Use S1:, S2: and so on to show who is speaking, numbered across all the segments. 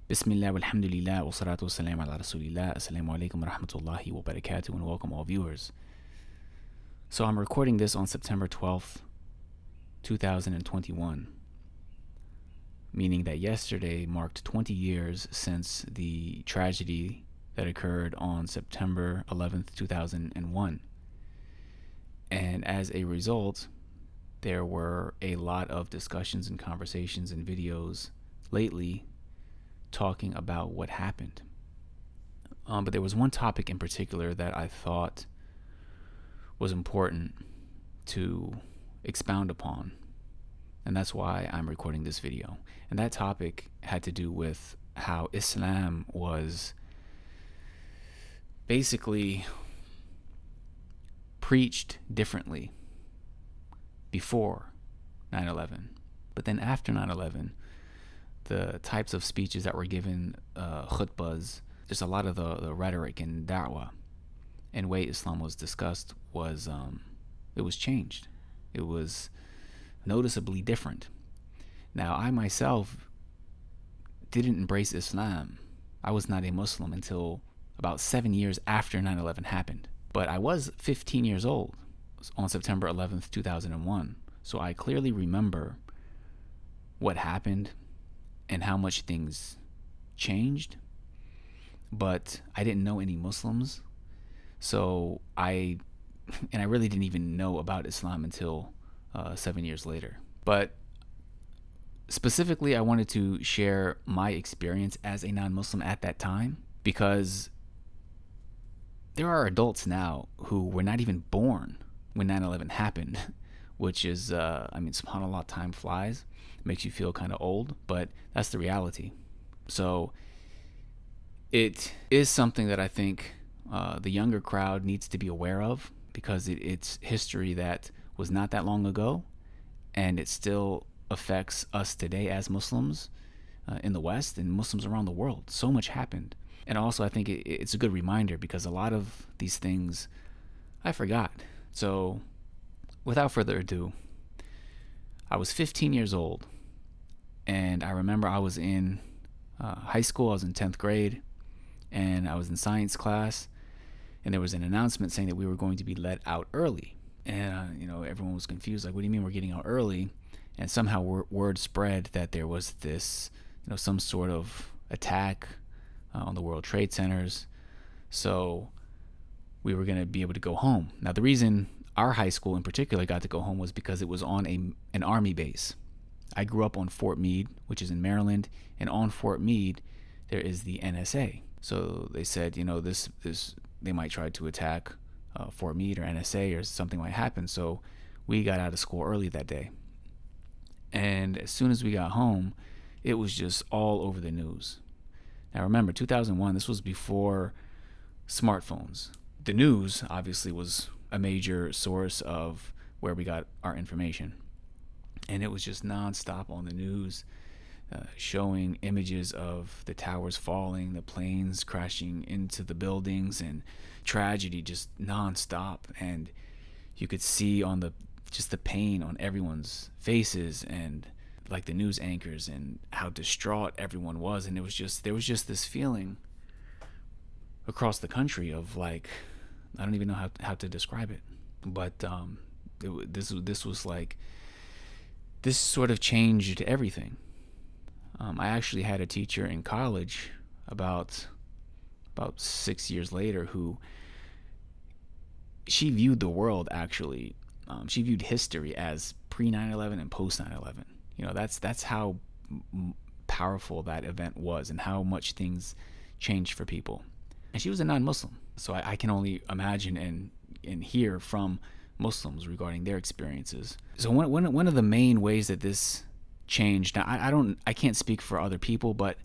S1: Bismillah walhamdulillah wa salatu wa salam ala rasulillah. Assalamu alaikum wa rahmatullahi wa barakatuh, and welcome all viewers. So I'm recording this on September 12th, 2021, meaning that yesterday marked 20 years since the tragedy that occurred on September 11th, 2001. And as a result, there were a lot of discussions and conversations and videos lately talking about what happened. But there was one topic in particular that I thought was important to expound upon, and that's why I'm recording this video. And that topic had to do with how Islam was basically preached differently before 9/11, but then after 9/11, the types of speeches that were given, khutbahs, just a lot of the rhetoric and da'wah and way Islam was discussed was it was changed. It was noticeably different. Now, I myself didn't embrace Islam. I was not a Muslim until about 7 years after 9/11 happened. But I was 15 years old on September 11th, 2001. So I clearly remember what happened and how much things changed. But I didn't know any Muslims. So I really didn't even know about Islam until 7 years later. But specifically, I wanted to share my experience as a non-Muslim at that time, because there are adults now who were not even born when 9/11 happened, which is, subhanAllah, time flies. It makes you feel kind of old, but that's the reality. So it is something that I think the younger crowd needs to be aware of, because it's history that was not that long ago, and it still affects us today as Muslims in the West and Muslims around the world. So much happened. And also, I think it's a good reminder, because a lot of these things I forgot. So without further ado, I was 15 years old, and I remember I was in high school. I was in 10th grade, and I was in science class, and there was an announcement saying that we were going to be let out early. And everyone was confused, like, what do you mean we're getting out early? And somehow word spread that there was this, some sort of attack on the World Trade Centers. So we were going to be able to go home. Now, the reason our high school in particular got to go home was because it was on an army base. I grew up on Fort Meade, which is in Maryland, and on Fort Meade there is the NSA. So they said, this they might try to attack Fort Meade or NSA, or something might happen. So we got out of school early that day. And as soon as we got home, it was just all over the news. Now remember, 2001, this was before smartphones. The news obviously was a major source of where we got our information. And it was just nonstop on the news, showing images of the towers falling, the planes crashing into the buildings, and tragedy just nonstop. And you could see on the pain on everyone's faces, and like the news anchors, and how distraught everyone was. And there was just this feeling across the country of, like, I don't even know how to describe it, but this was like, this sort of changed everything. I actually had a teacher in college about 6 years later who, she viewed the world, actually, she viewed history as pre 9/11 and post 9/11. That's how powerful that event was, and how much things changed for people. And she was a non-Muslim, so I can only imagine and hear from Muslims regarding their experiences. So one of the main ways that this changed, now I can't speak for other people, but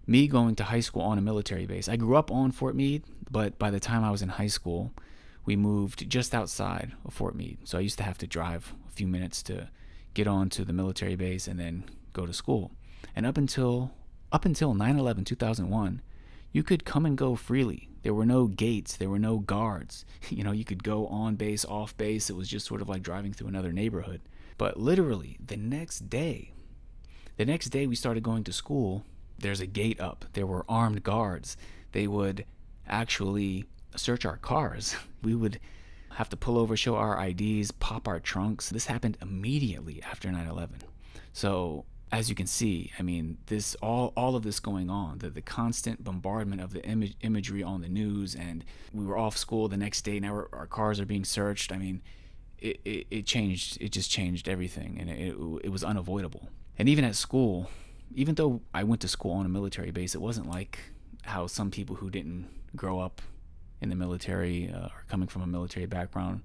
S1: me going to high school on a military base, I grew up on Fort Meade, but by the time I was in high school, we moved just outside of Fort Meade. So I used to have to drive a few minutes to get on to the military base and then go to school. And up until 9/11, 2001, you could come and go freely. There were no gates, there were no guards. You could go on base, off base. It was just sort of like driving through another neighborhood. But literally the next day we started going to school. there's a gate up. There were armed guards. They would actually search our cars. We would have to pull over, show our IDs, pop our trunks. This happened immediately after 9/11. So as you can see, I mean, this all of this going on, the constant bombardment of the imagery on the news, and we were off school the next day. Now our cars are being searched. I mean, it changed. It just changed everything, and it was unavoidable. And even at school, even though I went to school on a military base, it wasn't like how some people who didn't grow up in the military or coming from a military background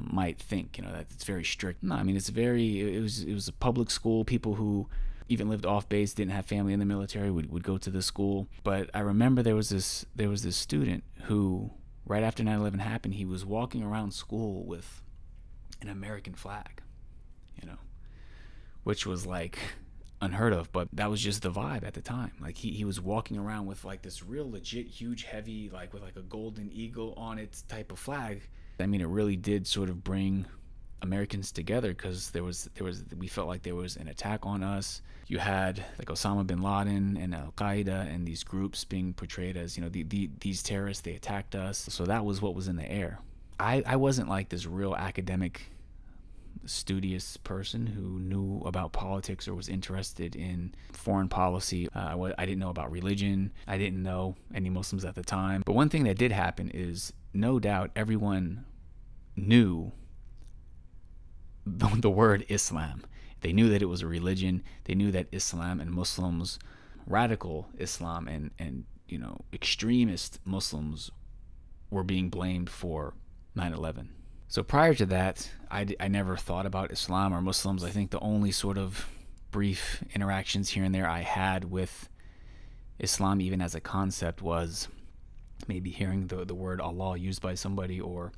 S1: might think, that it's very strict. No, I mean, it was a public school. People who even lived off base, didn't have family in the military, would go to the school. But I remember there was this student who, right after 9/11 happened, he was walking around school with an American flag, which was like unheard of, but that was just the vibe at the time. Like he was walking around with like this real legit huge heavy, like with like a golden eagle on it type of flag. I mean, it really did sort of bring Americans together, because we felt like there was an attack on us. You had like Osama bin Laden and Al Qaeda and these groups being portrayed as, these terrorists, they attacked us. So that was what was in the air. I wasn't like this real academic, studious person who knew about politics or was interested in foreign policy. I didn't know about religion. I didn't know any Muslims at the time. But one thing that did happen is, no doubt everyone knew the word Islam. They knew that it was a religion. They knew that Islam and Muslims, radical Islam and extremist Muslims, were being blamed for 9/11. So prior to that, I never thought about Islam or Muslims. I think the only sort of brief interactions here and there I had with Islam, even as a concept, was maybe hearing the word Allah used by somebody, or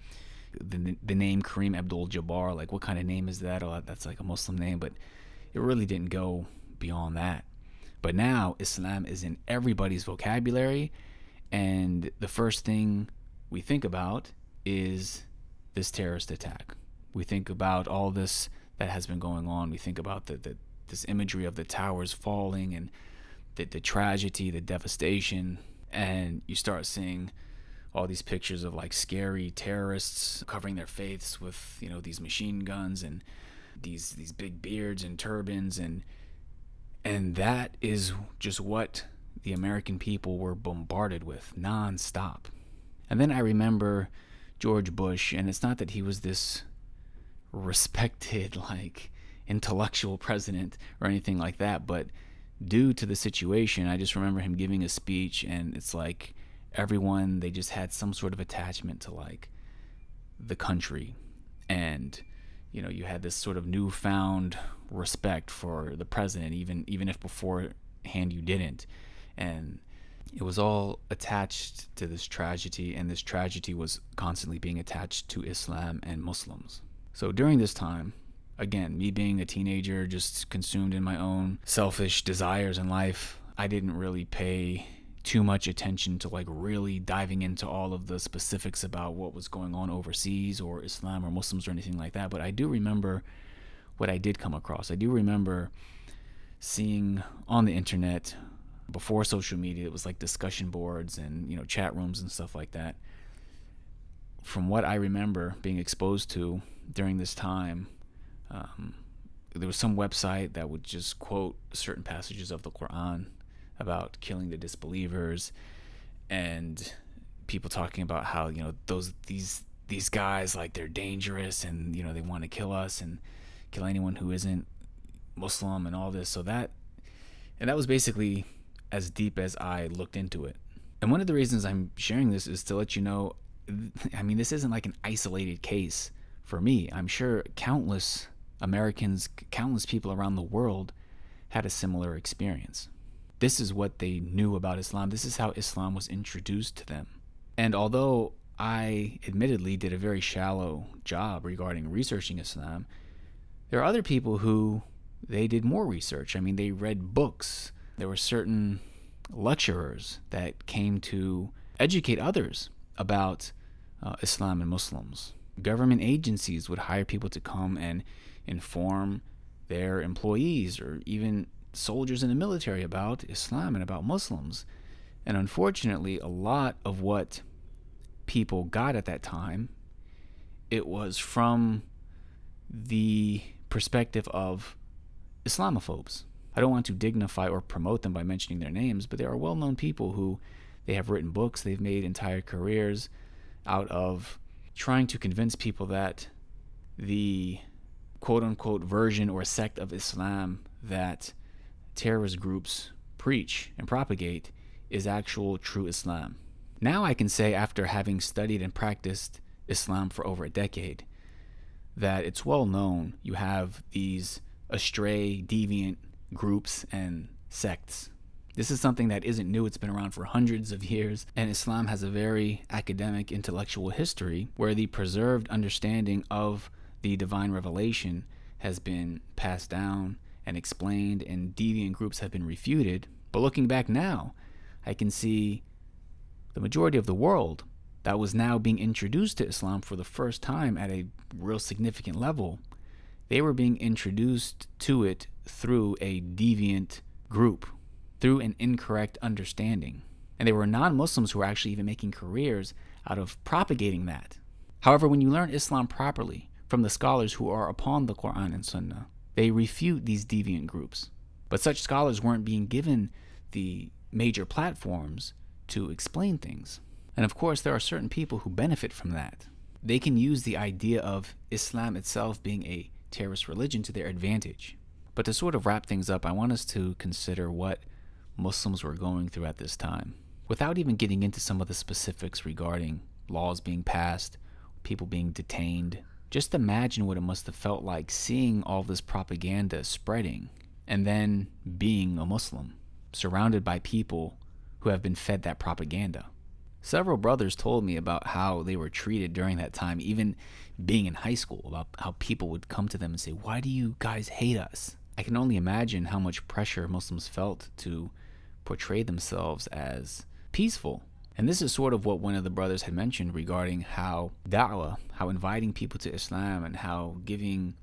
S1: the name Kareem Abdul-Jabbar. Like, what kind of name is that? Oh, that's like a Muslim name. But it really didn't go beyond that. But now Islam is in everybody's vocabulary, and the first thing we think about is this terrorist attack. We think about all this that has been going on. We think about this imagery of the towers falling and the tragedy, the devastation, and you start seeing all these pictures of like scary terrorists covering their faces with these machine guns and these big beards and turbans, and that is just what the American people were bombarded with nonstop. And then I remember George Bush, and it's not that he was this respected like intellectual president or anything like that, but due to the situation, I just remember him giving a speech, and it's like everyone, they just had some sort of attachment to like the country, and you had this sort of newfound respect for the president, even if beforehand you didn't. And it was all attached to this tragedy, and this tragedy was constantly being attached to Islam and Muslims. So during this time, again, me being a teenager, just consumed in my own selfish desires in life, I didn't really pay too much attention to like really diving into all of the specifics about what was going on overseas or Islam or Muslims or anything like that. But I do remember what I did come across. I do remember seeing on the internet, before social media, it was like discussion boards and chat rooms and stuff like that. From what I remember being exposed to during this time, there was some website that would just quote certain passages of the Quran about killing the disbelievers, and people talking about how these guys, like, they're dangerous, and they want to kill us and kill anyone who isn't Muslim and all this. So that was basically as deep as I looked into it. And one of the reasons I'm sharing this is to let you know, I mean, this isn't like an isolated case for me. I'm sure countless Americans, countless people around the world had a similar experience. This is what they knew about Islam. This is how Islam was introduced to them. And although I admittedly did a very shallow job regarding researching Islam, there are other people who, they did more research. I mean, they read books. There were certain lecturers that came to educate others about Islam and Muslims. Government agencies would hire people to come and inform their employees, or even soldiers in the military about Islam and about Muslims. And unfortunately, a lot of what people got at that time, it was from the perspective of Islamophobes. I don't want to dignify or promote them by mentioning their names, but they are well-known people who they have written books, they've made entire careers out of trying to convince people that the quote-unquote version or sect of Islam that terrorist groups preach and propagate is actual true Islam. Now I can say, after having studied and practiced Islam for over a decade, that it's well known you have these astray, deviant groups and sects. This is something that isn't new. It's been around for hundreds of years, and Islam has a very academic, intellectual history where the preserved understanding of the divine revelation has been passed down and explained, and deviant groups have been refuted. But looking back now, I can see the majority of the world that was now being introduced to Islam for the first time at a real significant level, they were being introduced to it through a deviant group, through an incorrect understanding. And there were non-Muslims who were actually even making careers out of propagating that. However, when you learn Islam properly from the scholars who are upon the Quran and Sunnah, they refute these deviant groups. But such scholars weren't being given the major platforms to explain things. And of course, there are certain people who benefit from that. They can use the idea of Islam itself being a terrorist religion to their advantage. But to sort of wrap things up, I want us to consider what Muslims were going through at this time, without even getting into some of the specifics regarding laws being passed, people being detained. Just imagine what it must have felt like seeing all this propaganda spreading and then being a Muslim, surrounded by people who have been fed that propaganda. Several brothers told me about how they were treated during that time, even being in high school, about how people would come to them and say, "Why do you guys hate us?" I can only imagine how much pressure Muslims felt to portray themselves as peaceful. And this is sort of what one of the brothers had mentioned regarding how da'wah, how inviting people to Islam and how giving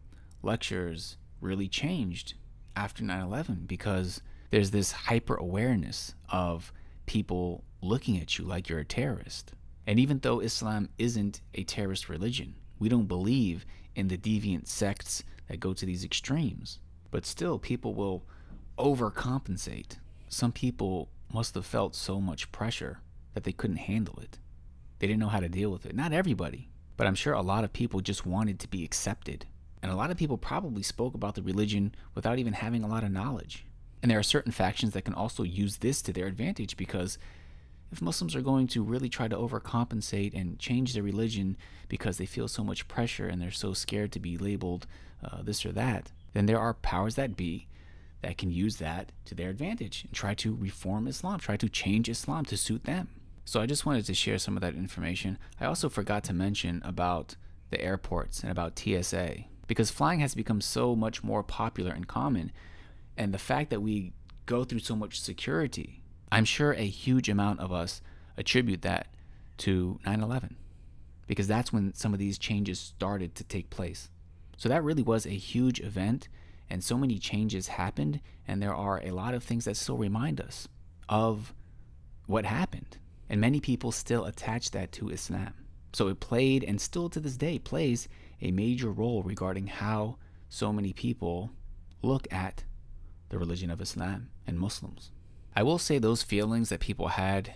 S1: lectures really changed after 9/11, because there's this hyper awareness of people looking at you like you're a terrorist. And even though Islam isn't a terrorist religion, we don't believe in the deviant sects that go to these extremes, but still people will overcompensate. Some people must have felt so much pressure that they couldn't handle it. They didn't know how to deal with it. Not everybody, but I'm sure a lot of people just wanted to be accepted. And a lot of people probably spoke about the religion without even having a lot of knowledge. And there are certain factions that can also use this to their advantage, because if Muslims are going to really try to overcompensate and change their religion because they feel so much pressure and they're so scared to be labeled this or that, then there are powers that be that can use that to their advantage and try to reform Islam, try to change Islam to suit them. So I just wanted to share some of that information. I also forgot to mention about the airports and about TSA, because flying has become so much more popular and common. And the fact that we go through so much security, I'm sure a huge amount of us attribute that to 9/11, because that's when some of these changes started to take place. So that really was a huge event, and so many changes happened, and there are a lot of things that still remind us of what happened. And many people still attach that to Islam. So it played, and still to this day plays, a major role regarding how so many people look at the religion of Islam and Muslims. I will say those feelings that people had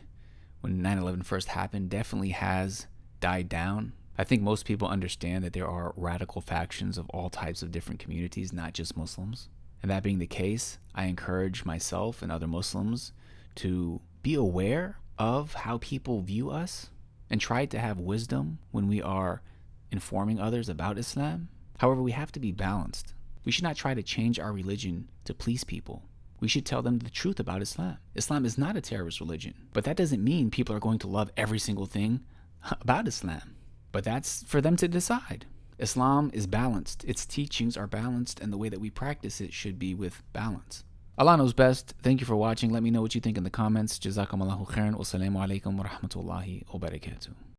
S1: when 9/11 first happened definitely has died down. I think most people understand that there are radical factions of all types of different communities, not just Muslims. And that being the case, I encourage myself and other Muslims to be aware of how people view us and try to have wisdom when we are informing others about Islam. However, we have to be balanced. We should not try to change our religion to please people. We should tell them the truth about Islam. Islam is not a terrorist religion, but that doesn't mean people are going to love every single thing about Islam. But that's for them to decide. Islam is balanced. Its teachings are balanced, and the way that we practice it should be with balance. Allah knows best. Thank you for watching. Let me know what you think in the comments. Jazakum Allahu khairan. Wassalamu alaikum wa rahmatullahi wa barakatuh.